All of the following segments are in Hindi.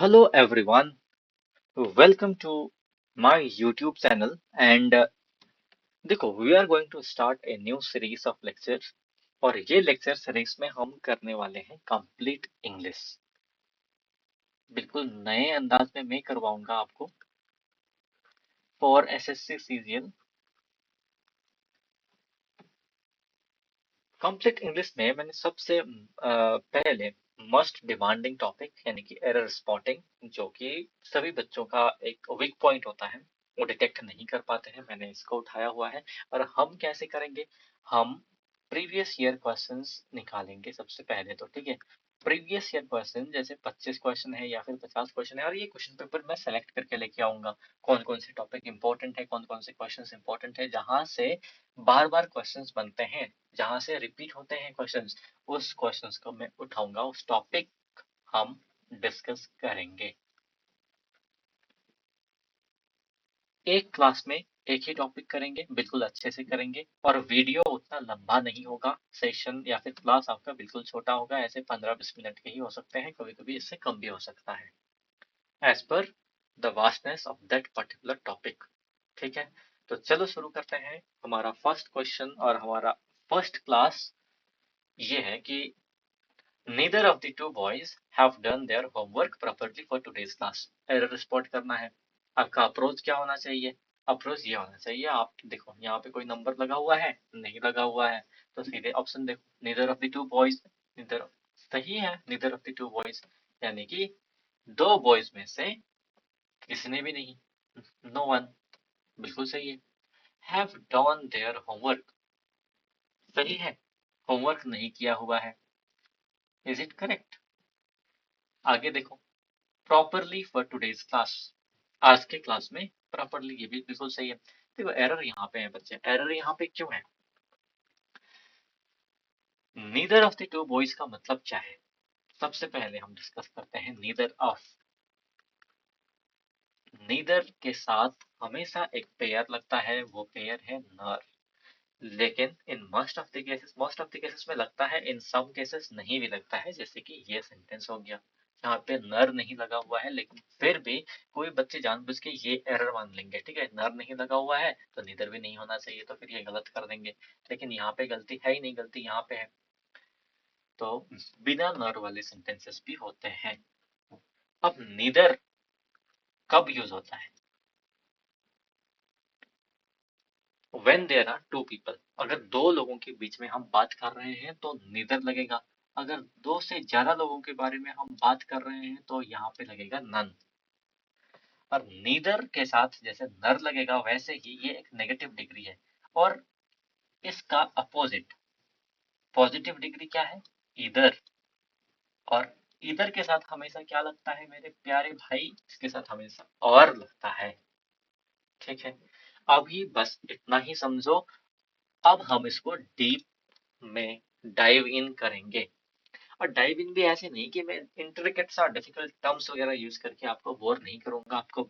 Hello everyone, welcome to my YouTube channel and देखो we are going to start a new series of lectures और ये लेक्चर सीरीज में हम करने वाले हैं कंप्लीट इंग्लिश। बिल्कुल नए अंदाज में मैं करवाऊंगा आपको for SSC CGL. Complete English में मैंने सबसे पहले मोस्ट डिमांडिंग टॉपिक यानी कि एरर स्पॉटिंग, जो कि सभी बच्चों का एक वीक पॉइंट होता है, वो डिटेक्ट नहीं कर पाते हैं, मैंने इसको उठाया हुआ है। और हम कैसे करेंगे, हम प्रीवियस ईयर क्वेश्चंस निकालेंगे सबसे पहले तो, ठीक है। प्रीवियस ईयर क्वेश्चन जैसे 25 क्वेश्चन है या फिर 50 क्वेश्चन है, और ये क्वेश्चन पेपर मैं सेलेक्ट करके लेके आऊंगा कौन कौन से टॉपिक इंपॉर्टेंट है, कौन कौन से क्वेश्चंस इंपॉर्टेंट है, जहां से बार बार क्वेश्चंस बनते हैं, जहां से रिपीट होते हैं क्वेश्चंस, उस क्वेश्चंस को मैं उठाऊंगा, उस टॉपिक हम डिस्कस करेंगे। एक क्लास में एक ही टॉपिक करेंगे, बिल्कुल अच्छे से करेंगे, और वीडियो उतना लंबा नहीं होगा। सेशन या फिर क्लास आपका बिल्कुल छोटा होगा, ऐसे 15-20 मिनट के ही हो सकते हैं, कभी कभी इससे कम भी हो सकता है, as per the vastness of that particular topic. ठीक है, तो चलो शुरू करते हैं। हमारा फर्स्ट क्वेश्चन और हमारा फर्स्ट क्लास ये है कि neither of the two boys have done their homework properly for today's class। Error spot करना है। आपका अप्रोच क्या होना चाहिए, अप्रोच ये होना चाहिए, आप देखो यहाँ पे कोई नंबर लगा हुआ है, नहीं लगा हुआ है, तो सीधे ऑप्शन देखो, neither of the two boys, neither, सही है, neither of the two boys यानी कि दो बॉयज में से किसी ने भी नहीं, नो वन, बिल्कुल सही है। हैव डन देयर होमवर्क, सही है, होमवर्क नहीं किया हुआ है, इज इट करेक्ट। आगे देखो, प्रॉपरली फॉर टुडेज क्लास, आज के क्लास में प्रॉपरली, ये भी बिल्कुल सही है। देखो एरर यहाँ पे है बच्चे, एरर यहाँ पे क्यों है, neither of the two boys का मतलब क्या है, सबसे पहले हम डिस्कस करते हैं नीदर ऑफ। नीदर के साथ हमेशा एक पेयर लगता है, वो पेयर है नर, लेकिन in most of the cases में लगता है, इन सम केसेस नहीं भी लगता है, जैसे कि ये सेंटेंस हो गया, यहाँ पे नर नहीं लगा हुआ है, लेकिन फिर भी कोई बच्चे जानबूझ के ये एरर मान लेंगे, ठीक है, नर नहीं लगा हुआ है तो नीदर भी नहीं होना चाहिए, तो फिर ये गलत कर देंगे, लेकिन यहाँ पे गलती है ही नहीं, गलती यहाँ पे है। तो बिना नर वाले सेंटेंसेस भी होते हैं। अब नीदर कब यूज होता है, when there are two people, अगर दो लोगों के बीच में हम बात कर रहे हैं तो नीदर लगेगा, अगर दो से ज्यादा लोगों के बारे में हम बात कर रहे हैं तो यहाँ पे लगेगा नन। और नीदर के साथ जैसे नर लगेगा, वैसे ही ये एक नेगेटिव डिग्री है, और इसका अपोजिट पॉजिटिव डिग्री क्या है, इधर। और इधर के साथ हमेशा क्या लगता है मेरे प्यारे भाई, इसके साथ हमेशा और लगता है, ठीक है। अभी बस इतना ही समझो, अब हम इसको डीप में डाइव इन करेंगे। और डाइव इन भी ऐसे नहीं कि मैं इंट्रिकेट सा डिफिकल्ट टर्म्स वगैरह यूज करके आपको बोर नहीं करूंगा, आपको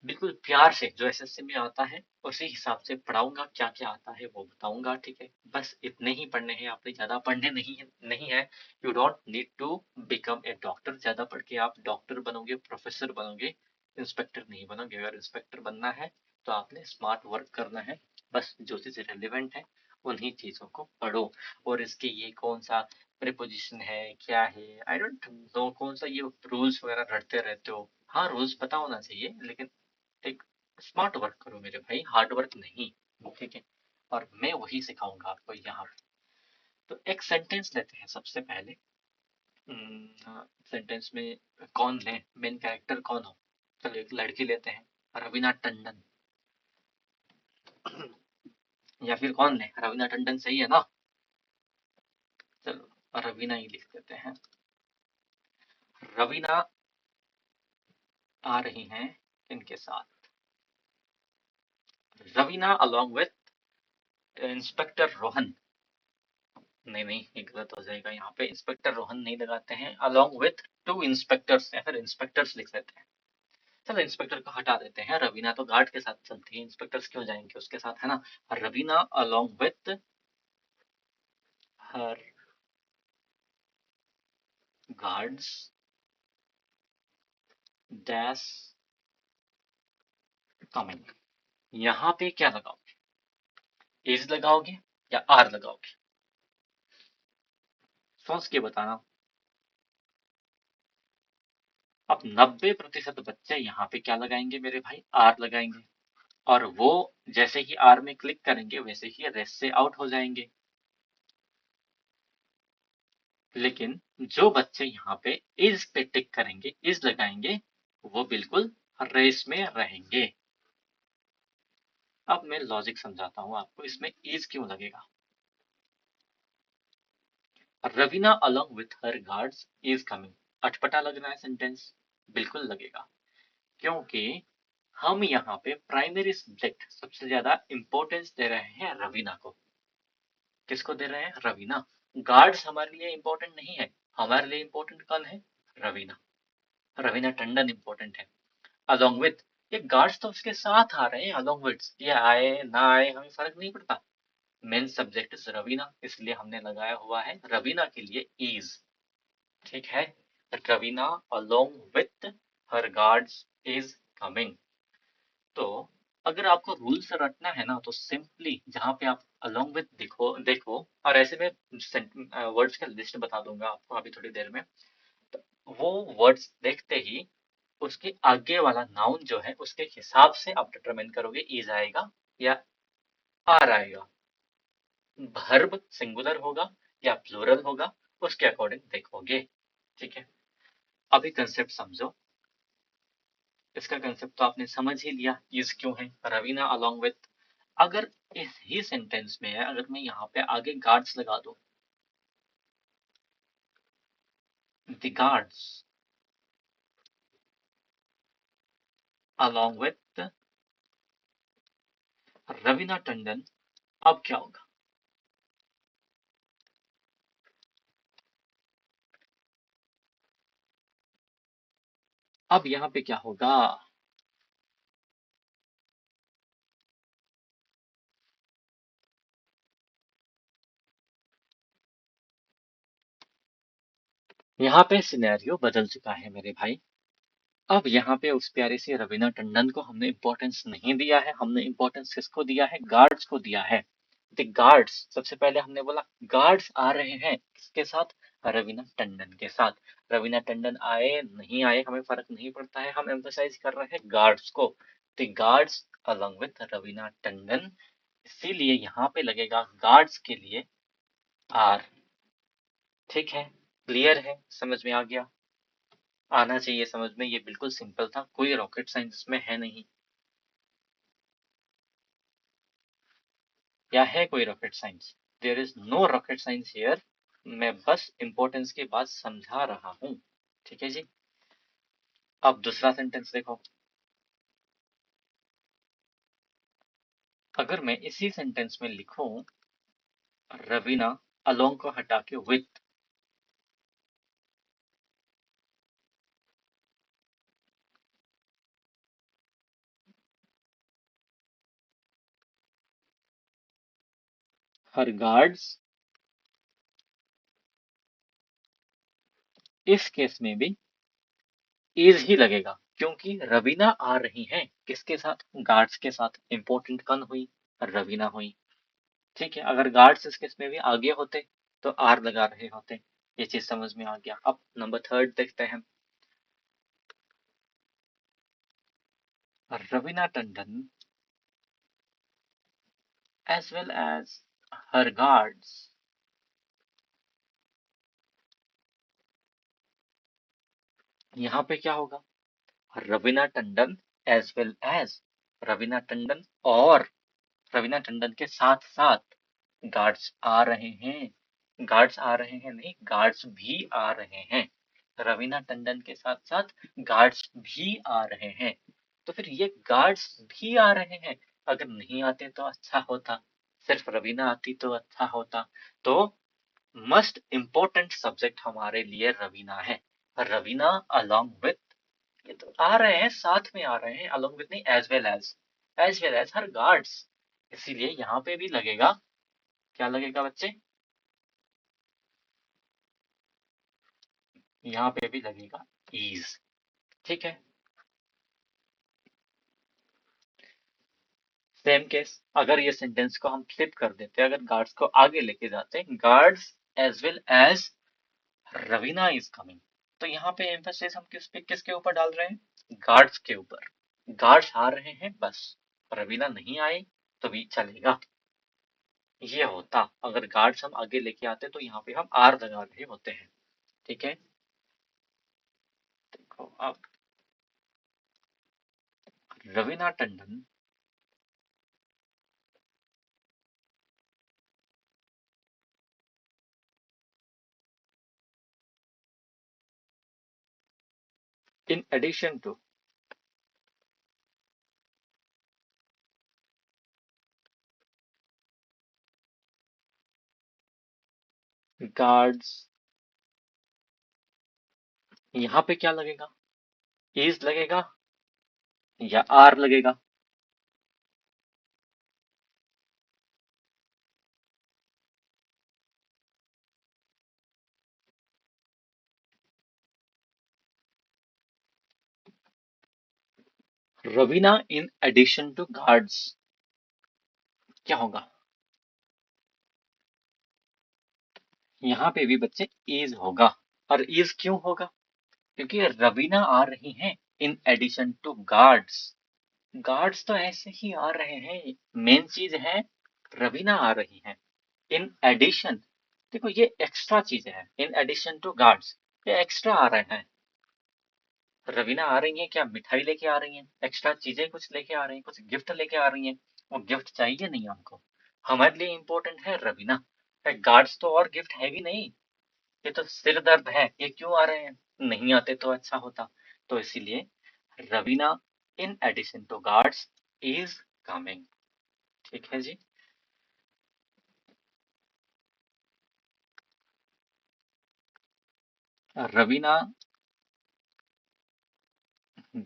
बिल्कुल प्यार से जो एसएससी में आता है उसी हिसाब से पढ़ाऊंगा, क्या क्या आता है वो बताऊंगा, ठीक है। बस इतने ही पढ़ने हैं, आपने ज्यादा पढ़ने नहीं है। You don't need to become a doctor, ज्यादा पढ़ के आप डॉक्टर बनोगे, प्रोफेसर बनोगे, इंस्पेक्टर नहीं बनोगे। अगर इंस्पेक्टर बनना है तो आपने स्मार्ट वर्क करना है, बस जो चीज रेलिवेंट है उन्हीं चीजों को पढ़ो। और इसके ये कौन सा प्रीपोजिशन है, क्या है, आई डोंट नो, कौन सा ये रूल्स वगैरह रटते रहते हो, हाँ रूल्स पता होना चाहिए, लेकिन एक स्मार्ट वर्क करो मेरे भाई, हार्ड वर्क नहीं, ठीक है। और मैं वही सिखाऊंगा आपको यहाँ पे। तो एक सेंटेंस लेते हैं सबसे पहले। सेंटेंस में कौन ले, मेन कैरेक्टर कौन हो, चलो एक लड़की लेते हैं, रवीना टंडन। या फिर कौन ले, रवीना टंडन सही है ना, चलो रवीना ही लिख देते हैं। रवीना आ रही हैं इनके साथ, Raveena along with inspector Rohan, नहीं नहीं ये गलत हो जाएगा, यहाँ पे इंस्पेक्टर रोहन नहीं लगाते हैं, अलोंग विथ टू इंस्पेक्टर्स, या फिर इंस्पेक्टर्स लिख देते हैं। चलो इंस्पेक्टर को हटा देते हैं, रवीना तो गार्ड के साथ चलती है, इंस्पेक्टर्स क्यों जाएंगे उसके साथ, है ना। Raveena along with her guards dash coming. यहाँ पे क्या लगाओगे? इज लगाओगे या आर लगाओगे? सोच के बताना। अब 90% बच्चे यहाँ पे क्या लगाएंगे मेरे भाई? आर लगाएंगे। और वो जैसे ही आर में क्लिक करेंगे वैसे ही रेस्ट से आउट हो जाएंगे। लेकिन जो बच्चे यहाँ पे इज पे टिक करेंगे, इज लगाएंगे, वो बिल्कुल रेस में रहेंगे। अब मैं लॉजिक समझाता हूँ आपको, इसमें इज क्यों लगेगा। Raveena along with her guards is coming। अटपटा लग रहा है सेंटेंस? बिल्कुल लगेगा, क्योंकि हम यहाँ पे प्राइमरी सब्जेक्ट सबसे ज्यादा इंपॉर्टेंस दे रहे हैं रवीना को। किसको दे रहे हैं? रवीना। गार्ड्स हमारे लिए इंपॉर्टेंट नहीं है, हमारे लिए इंपॉर्टेंट कौन है? रवीना। रवीना टंडन इंपॉर्टेंट है। अलोंग विथ, ये गार्ड्स तो उसके साथ आ रहे हैं, अलोंग विथ ये आए ना आए हमें फर्क नहीं पड़ता। मेन सब्जेक्ट इज रवीना, इसलिए हमने लगाया हुआ है रवीना के लिए इज। ठीक है, Raveena along with her guards is coming. तो अगर आपको रूल्स रटना है ना, तो सिंपली जहां पे आप अलोंग विथ देखो देखो, और ऐसे में वर्ड्स का लिस्ट बता दूंगा आपको अभी थोड़ी देर में। तो वो वर्ड्स देखते ही उसके आगे वाला नाउन जो है उसके हिसाब से आप डिटरमाइन करोगे इज आएगा या आर आएगा। वर्ब सिंगुलर होगा या प्लूरल होगा, उसके अकॉर्डिंग देखोगे। ठीक है, अभी कंसेप्ट समझो। इसका कंसेप्ट तो आपने समझ ही लिया, इज क्यों है, रवीना अलोंग विथ। अगर इस ही सेंटेंस में है, अगर मैं यहाँ पे आगे गार्ड्स लगा दूं, the guards along with Raveena Tandon, अब क्या होगा? अब यहाँ पे क्या होगा? यहाँ पे सिनेरियो बदल चुका है मेरे भाई। अब यहाँ पे उस प्यारे से रवीना टंडन को हमने इंपॉर्टेंस नहीं दिया है, हमने इंपॉर्टेंस किसको दिया है? गार्ड्स को दिया है। द गार्ड्स, सबसे पहले हमने बोला गार्ड्स आ रहे हैं किसके साथ? रवीना टंडन के साथ। रवीना टंडन आए नहीं आए हमें फर्क नहीं पड़ता है, हम एम्फोसाइज कर रहे हैं गार्ड्स को। The guards along with Raveena Tandon, इसीलिए यहाँ पे लगेगा गार्ड्स के लिए आर। ठीक है, क्लियर है, समझ में आ गया? आना चाहिए समझ में, ये बिल्कुल सिंपल था, कोई रॉकेट साइंस इसमें है नहीं। या है कोई rocket science? There is no rocket science here. मैं बस इंपॉर्टेंस की बात समझा रहा हूँ। ठीक है जी। अब दूसरा सेंटेंस देखो। अगर मैं इसी सेंटेंस में लिखूं रवीना अलोंग को हटा के विथ, हर गार्ड्स, इस केस में भी इज ही लगेगा, क्योंकि रवीना आ रही हैं किसके साथ? गार्ड्स के साथ। इंपॉर्टेंट कौन हुई? रवीना हुई। ठीक है, अगर गार्ड्स इस केस में भी आगे होते तो आर लगा रहे होते। ये चीज समझ में आ गया। अब नंबर थर्ड देखते हैं। Raveena Tandon as well as her guards, यहाँ पे क्या होगा? Raveena Tandon as well as, Raveena Tandon और रवीना टंडन के साथ साथ गार्ड्स आ रहे हैं। गार्ड्स आ रहे हैं नहीं, गार्ड्स भी आ रहे हैं। रवीना टंडन के साथ साथ गार्ड्स भी आ रहे हैं। तो फिर ये गार्ड्स भी आ रहे हैं, अगर नहीं आते तो अच्छा होता, सिर्फ रवीना आती तो अच्छा होता। तो मस्ट इम्पोर्टेंट सब्जेक्ट हमारे लिए रवीना है। रवीना अलोंग विथ, ये तो आ रहे हैं, साथ में आ रहे हैं, अलोंग विथ नहीं, एज वेल एज हर गार्ड्स। इसीलिए यहाँ पे भी लगेगा, क्या लगेगा बच्चे? यहाँ पे भी लगेगा इज। ठीक है, सेम केस, अगर ये सेंटेंस को हम फ्लिप कर देते, अगर गार्ड्स को आगे लेके जाते, guards as well as Raveena is coming, तो यहाँ पे एम्फेसिस हम किसके ऊपर डाल रहे हैं? गार्ड्स के ऊपर। गार्ड्स आ रहे हैं बस, रवीना नहीं आए तो भी चलेगा। ये होता अगर गार्ड्स हम आगे लेके आते तो यहाँ पे हम आर लगा रहे होते हैं। ठीक है, देखो अब Raveena Tandon in addition to guards, यहाँ पे क्या लगेगा? is लगेगा या आर लगेगा? Raveena in addition to guards, क्या होगा? यहाँ पे भी बच्चे is होगा। और is क्यों होगा? क्योंकि रवीना आ रही हैं in addition to guards. Guards तो ऐसे ही आ रहे हैं, मेन चीज है रवीना आ रही है इन एडिशन। देखो ये एक्स्ट्रा चीज है, इन एडिशन टू गार्ड्स, ये एक्स्ट्रा आ रहे हैं। रवीना आ रही है क्या? मिठाई लेके आ रही हैं, एक्स्ट्रा चीजें कुछ लेके आ रही हैं, कुछ गिफ्ट लेके आ रही हैं। वो गिफ्ट चाहिए नहीं हमको, हमारे लिए इम्पोर्टेंट है रवीना। गार्ड्स तो और गिफ्ट है भी नहीं, ये तो सिर दर्द है, ये क्यों आ रहे हैं? नहीं आते तो अच्छा होता। तो इसीलिए Raveena in addition to guards is coming. ठीक है जी। रवीना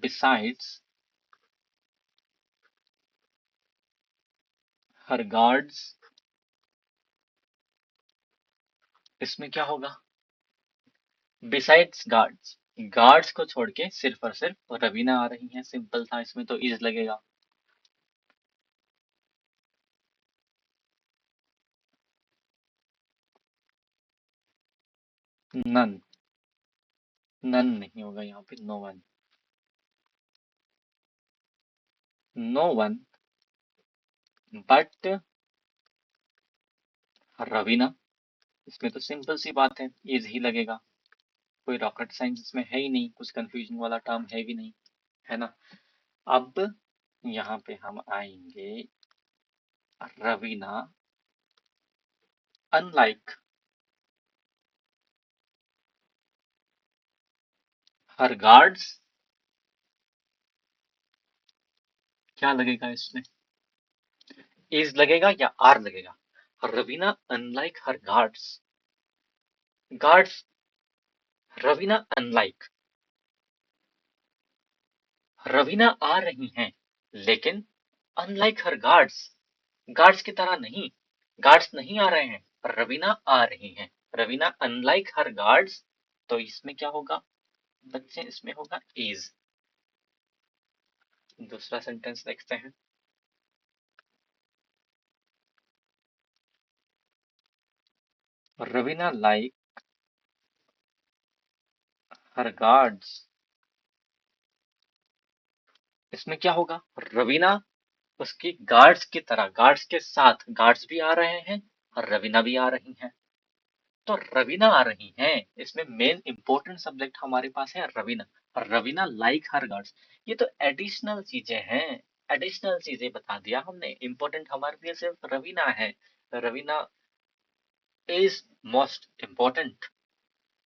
besides her guards, इसमें क्या होगा? बिसाइड्स गार्ड्स, गार्ड्स को छोड़ के सिर्फ और सिर्फ रवीना आ रही है, सिंपल था, इसमें तो इज लगेगा। नन, नन नहीं होगा यहाँ पे, no one, no one but Raveena, इसमें तो सिंपल सी बात है, इज ही लगेगा, कोई रॉकेट साइंस इसमें है ही नहीं, कुछ कंफ्यूजन वाला टर्म है भी नहीं, है ना। अब यहाँ पे हम आएंगे, रवीना अनलाइक हर गार्ड्स, क्या लगेगा इसमें? इज लगेगा या आर लगेगा? Raveena unlike her guards, guards, Raveena unlike, Raveena आ रही हैं लेकिन अनलाइक हर गार्ड्स, गार्ड्स की तरह नहीं, गार्ड्स नहीं आ रहे हैं, रवीना आ रही हैं, रवीना अनलाइक हर गार्ड्स, तो इसमें क्या होगा बच्चे? इसमें होगा इज। दूसरा सेंटेंस देखते हैं। रवीना लाइक हर गार्ड्स, इसमें क्या होगा? रवीना उसकी गार्ड्स की तरह, गार्ड्स के साथ, गार्ड्स भी आ रहे हैं और रवीना भी आ रही हैं, तो रवीना आ रही हैं, इसमें मेन इंपॉर्टेंट सब्जेक्ट हमारे पास है रवीना, और रवीना लाइक हर गार्ड्स, ये तो एडिशनल चीजें हैं, एडिशनल चीजें बता दिया हमने, इंपॉर्टेंट हमारे लिए सिर्फ रवीना है, रवीना इज मोस्ट इम्पोर्टेंट,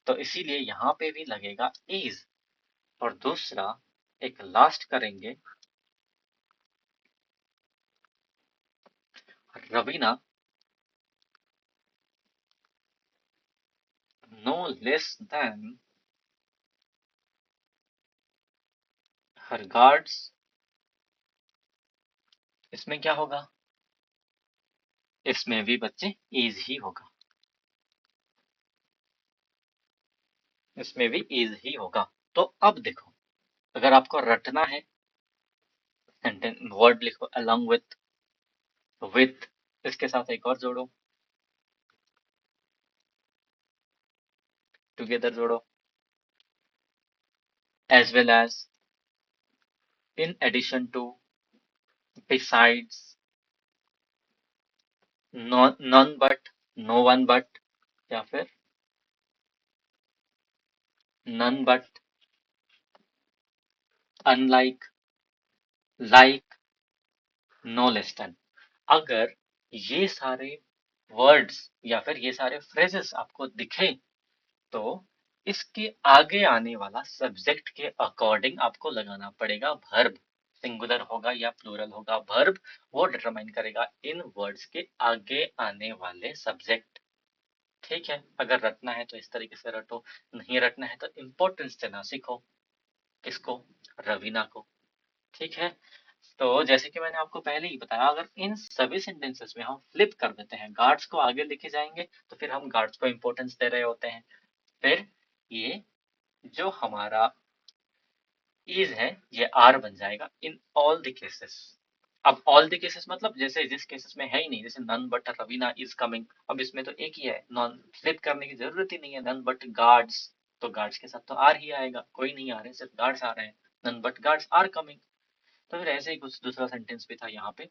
तो इसीलिए यहाँ पे भी लगेगा इज। और दूसरा एक लास्ट करेंगे, Raveena no less than her guards, इसमें क्या होगा? इसमें भी बच्चे इज ही होगा, इसमें भी इज ही होगा। तो अब देखो, अगर आपको रटना है, सेंटेंस वर्ड लिखो along with, विथ, इसके साथ एक और जोड़ो, टुगेदर जोड़ो, as well as, in addition to, besides, none but, no one but, या फिर none but, unlike, like, no less than. अगर ये सारे वर्ड्स या फिर ये सारे फ्रेजेस आपको दिखे तो इसके आगे आने वाला सब्जेक्ट के अकॉर्डिंग आपको लगाना पड़ेगा वर्ब। सिंगुलर होगा या प्लूरल होगा, वर्ब वो डिटरमाइन करेगा इन वर्ड्स के आगे आने वाले सब्जेक्ट। ठीक है, अगर रटना है तो इस तरीके से रटो, नहीं रटना है तो इम्पोर्टेंस देना सीखो। किसको? रवीना को। ठीक है, तो जैसे कि मैंने आपको पहले ही बताया, अगर इन सभी सेंटेंसेस में हम फ्लिप कर देते हैं, गार्ड्स को आगे लेके जाएंगे तो फिर हम गार्ड्स को इंपॉर्टेंस दे रहे होते हैं। फिर ये जो हमारा इज है ये आर बन जाएगा इन ऑल द केसेस। अब ऑल द केसेस मतलब जैसे जिस केसेस में है ही नहीं, जैसे none but Raveena is coming, अब इसमें तो एक ही है, नॉन फ्लिप करने की जरूरत ही नहीं है। नन बट गार्ड्स, तो गार्ड्स के साथ तो आर ही आएगा, कोई नहीं आ रहे, सिर्फ गार्ड्स आ रहे हैं, none but guards are coming. तो फिर ऐसे ही कुछ दूसरा सेंटेंस भी था यहाँ पे।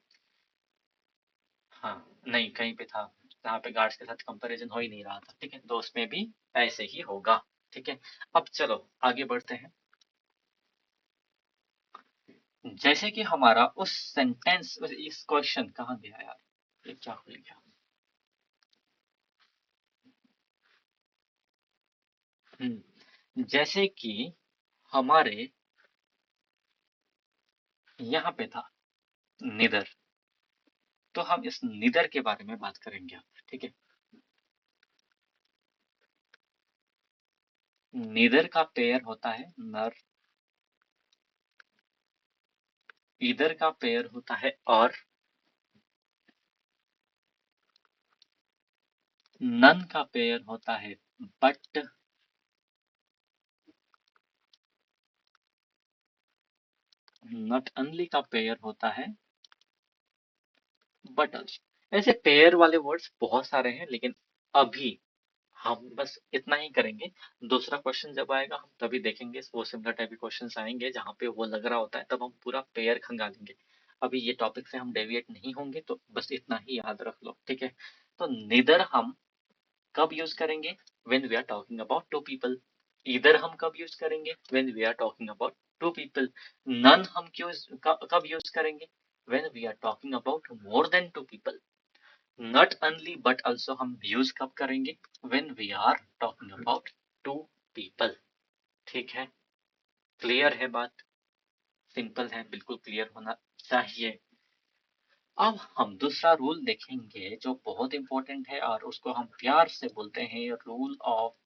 हाँ, नहीं कहीं पे था जहाँ पे गार्ड्स के साथ कंपैरिजन हो ही नहीं रहा था। ठीक है, तो उसमें भी ऐसे ही होगा। ठीक है, अब चलो आगे बढ़ते हैं। जैसे कि हमारा उस सेंटेंस, इस क्वेश्चन कहाँ गया यार, ये क्या हो गया। जैसे कि हमारे यहाँ पे था निदर, तो हम इस निदर के बारे में बात करेंगे अब। ठीक है, निदर का पेयर होता है नर, इधर का पेयर होता है और, नन का पेयर होता है बट, नॉट ओनली का पेयर होता है बट ऑल्सो। ऐसे पेयर वाले वर्ड्स बहुत सारे हैं, लेकिन अभी हम बस इतना ही करेंगे। दूसरा क्वेश्चन जब आएगा हम तभी देखेंगे, वो सिमिलर टाइप के क्वेश्चंस आएंगे जहाँ पे वो लग रहा होता है, तब हम पूरा पेयर खंगालेंगे। अभी ये टॉपिक से हम डेविएट नहीं होंगे, तो बस इतना ही याद रख लो। ठीक है, तो निदर हम कब यूज करेंगे? When we are talking about two people. इधर हम कब यूज करेंगे? When we are talking about two people. None हम क्यों कब यूज करेंगे? When we are talking about more than two people. Not only but also हम यूज कब करेंगे? When we are talking about two people. ठीक है, क्लियर है बात? सिंपल है, बिल्कुल क्लियर होना चाहिए। अब हम दूसरा रूल देखेंगे जो बहुत इंपॉर्टेंट है, और उसको हम प्यार से बोलते हैं रूल ऑफ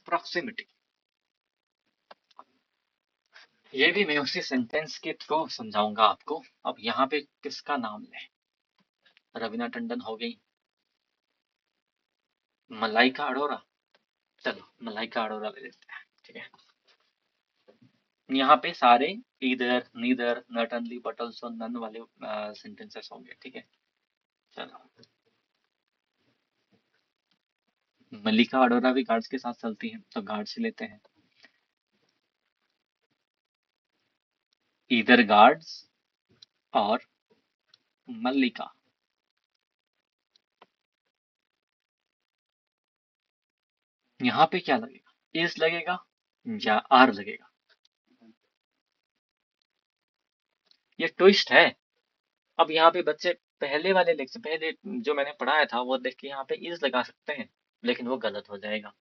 प्रॉक्सिमिटी। ये भी मैं उसी सेंटेंस के थ्रू समझाऊंगा आपको। अब यहाँ पे किसका नाम लें? रवीना टंडन हो गई, मलाइका अरोरा, चलो मलाइका अरोरा ले लेते हैं। ठीक है, यहाँ पे सारे इधर neither not only but also none वाले सेंटेंसेस होंगे। ठीक है, चलो मल्लिका अरोरा भी गार्ड्स के साथ चलती हैं, तो गार्ड्स ही लेते हैं। इधर गार्ड्स और मल्लिका, यहाँ पे क्या लगेगा? इज लगेगा या आर लगेगा? ये ट्विस्ट है। अब यहाँ पे बच्चे पहले वाले लेक्चर, पहले जो मैंने पढ़ाया था वो देख के यहाँ पे इज लगा सकते हैं, लेकिन वो गलत हो जाएगा।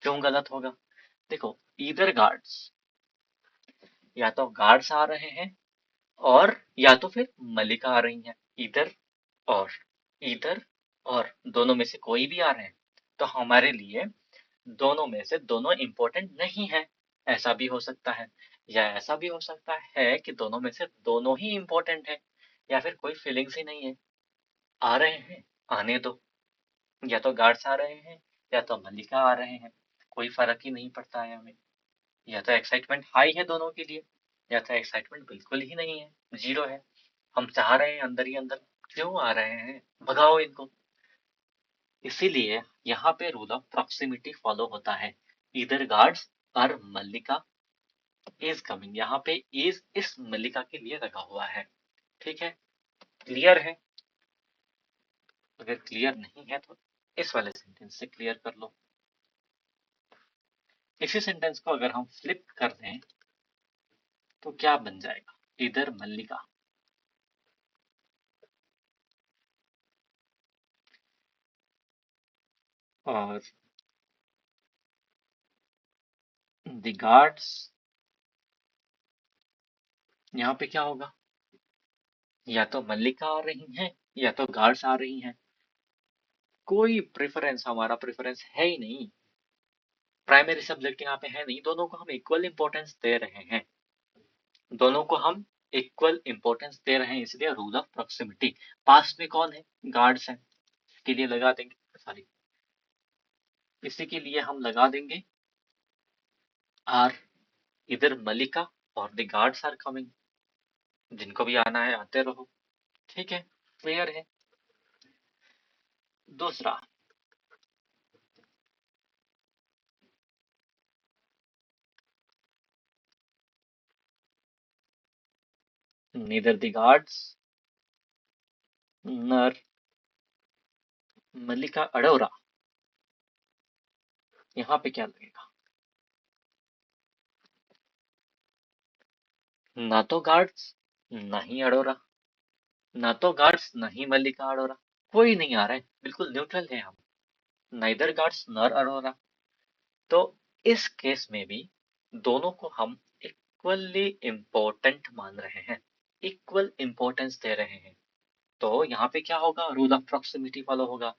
क्यों गलत होगा? देखो, इधर गार्ड्स, या तो गार्ड्स आ रहे हैं, और या तो फिर मल्लिका आ रही है। इधर और, इधर और, दोनों में से कोई भी आ रहे हैं, तो हमारे लिए दोनों में से दोनों इंपॉर्टेंट नहीं है। ऐसा भी हो सकता है, या ऐसा भी हो सकता है कि दोनों में से दोनों ही इंपॉर्टेंट है, या फिर कोई फीलिंग्स ही नहीं है। आ रहे हैं, आने दो, या तो गार्ड्स आ रहे हैं या तो मल्लिका आ रहे हैं, कोई फर्क ही नहीं पड़ता है हमें। या तो एक्साइटमेंट हाई है दोनों के लिए, या तो एक्साइटमेंट बिल्कुल ही नहीं है, जीरो है। हम चाह रहे हैं अंदर ही अंदर, क्यों आ रहे हैं, भगाओ इनको। इसीलिए यहाँ पे रूल ऑफ प्रॉक्सिमिटी फॉलो होता है। इधर गार्ड्स और मल्लिका इज कमिंग, यहाँ पे इज इस मल्लिका के लिए लगा हुआ है। ठीक है, क्लियर है? अगर क्लियर नहीं है तो इस वाले सेंटेंस से क्लियर कर लो। इसी सेंटेंस को अगर हम फ्लिप कर दें तो क्या बन जाएगा? इधर मल्लिका और द गार्ड्स, यहाँ पे क्या होगा? या तो मल्लिका आ रही हैं या तो गार्ड्स आ रही हैं। कोई प्रेफरेंस, हमारा प्रेफरेंस है ही नहीं, प्राइमरी सब्जेक्ट यहाँ पे है नहीं, दोनों को हम इक्वल इंपॉर्टेंस दे रहे हैं, दोनों को हम इक्वल इंपॉर्टेंस दे रहे हैं, इसलिए रूल ऑफ प्रॉक्सिमिटी। पास में कौन है? गार्ड्स हैं, इसके लिए लगा देंगे, सॉरी इसी के लिए हम लगा देंगे आर। इधर मल्लिका और द गार्ड्स आर कमिंग, जिनको भी आना है आते रहो। ठीक है, क्लियर है? दूसरा, neither the guards nor मल्लिका अरोरा, यहाँ पे क्या लगेगा? ना तो गार्ड्स ना ही अरोरा, ना तो गार्ड्स ना ही मल्लिका अरोरा, कोई नहीं आ रहा है, बिल्कुल न्यूट्रल है हम, नाइदर गार्ड्स नर अरोरा। तो इस केस में भी दोनों को हम इक्वली इम्पोर्टेंट मान रहे हैं, इक्वल इम्पोर्टेंस दे रहे हैं। तो यहाँ पे क्या होगा? रूल ऑफ प्रॉक्सिमिटी फॉलो होगा।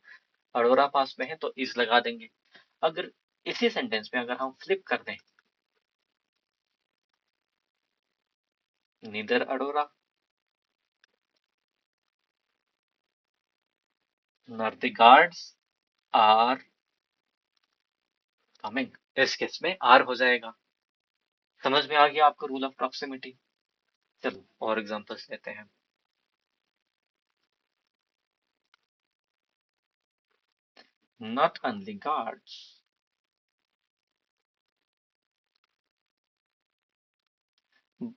अरोरा पास में है तो इस लगा देंगे। अगर इसी सेंटेंस में अगर हम फ्लिप कर दें, नीदर अरोरा नर द गार्ड्स आर कमिंग, इस केस में आर हो जाएगा। समझ में आ गया आपको रूल ऑफ प्रॉक्सिमिटी? चलो और एग्जांपल्स लेते हैं। Not only guards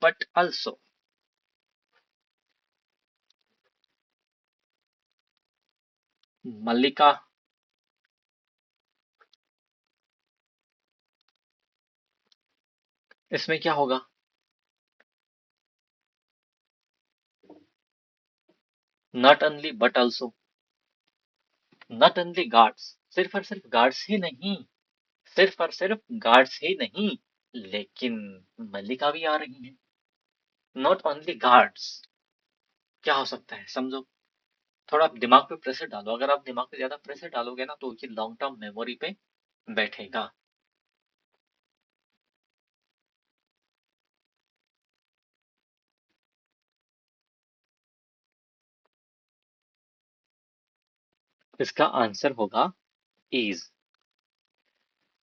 but also मल्लिका इसमें क्या होगा? Not only but also, not only guards, सिर्फ और सिर्फ गार्ड्स ही नहीं, सिर्फ और सिर्फ गार्ड्स ही नहीं, लेकिन मल्लिका भी आ रही है। नॉट ओनली गार्ड्स, क्या हो सकता है समझो, थोड़ा आप दिमाग पे प्रेशर डालो, अगर आप दिमाग पे ज्यादा प्रेशर डालोगे ना तो ये लॉन्ग टर्म मेमोरी पे बैठेगा। इसका आंसर होगा इज।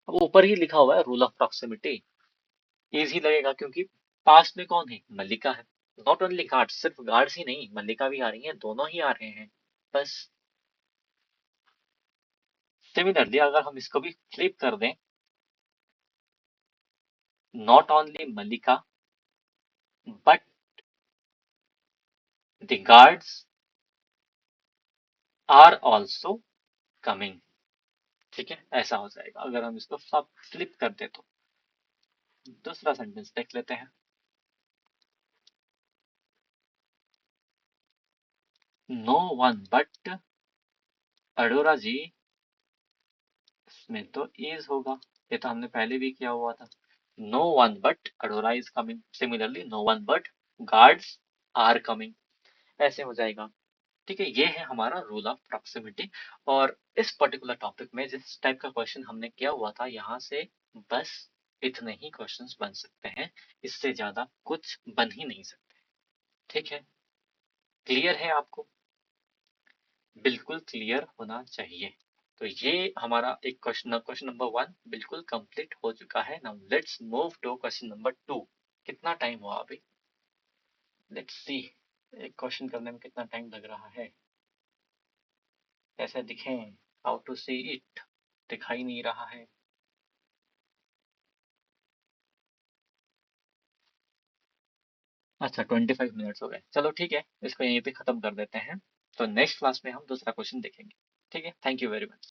अब ऊपर ही लिखा हुआ है rule of proximity, is he लगेगा क्योंकि पास में कौन है? मल्लिका है। नॉट ओनली गार्ड्स, सिर्फ गार्ड्स ही नहीं, मल्लिका भी आ रही है, दोनों ही आ रहे हैं बस। सिमिलरली अगर हम इसको भी फ्लिप कर दें, not only Mallika but the guards are also coming. ठीक है, ऐसा हो जाएगा अगर हम इसको सब फ्लिप कर दे तो। दूसरा सेंटेंस देख लेते हैं। नो वन बट अरोरा जी, इसमें तो इज होगा, ये तो हमने पहले भी किया हुआ था। No one but Arora is coming, similarly no one but guards are coming, ऐसे हो जाएगा। ठीक है, ये है हमारा रूल ऑफ प्रॉक्सिमिटी। और इस पर्टिकुलर टॉपिक में जिस टाइप का क्वेश्चन हमने किया हुआ था, यहाँ से बस इतने ही क्वेश्चंस बन सकते हैं, इससे ज्यादा कुछ बन ही नहीं सकते। ठीक है, क्लियर है आपको? बिल्कुल क्लियर होना चाहिए। तो ये हमारा एक क्वेश्चन नंबर 1 बिल्कुल कंप्लीट हो चुका है। Now let's move to question number 2। कितना टाइम हुआ अभी? लेट्स सी, एक क्वेश्चन करने में कितना टाइम लग रहा है, कैसे दिखें, हाउ टू सी इट, दिखाई नहीं रहा है। अच्छा 25 मिनट्स हो गए, चलो ठीक है, इसको यहीं पे खत्म कर देते हैं। तो नेक्स्ट क्लास में हम दूसरा क्वेश्चन देखेंगे। ठीक है, थैंक यू वेरी मच।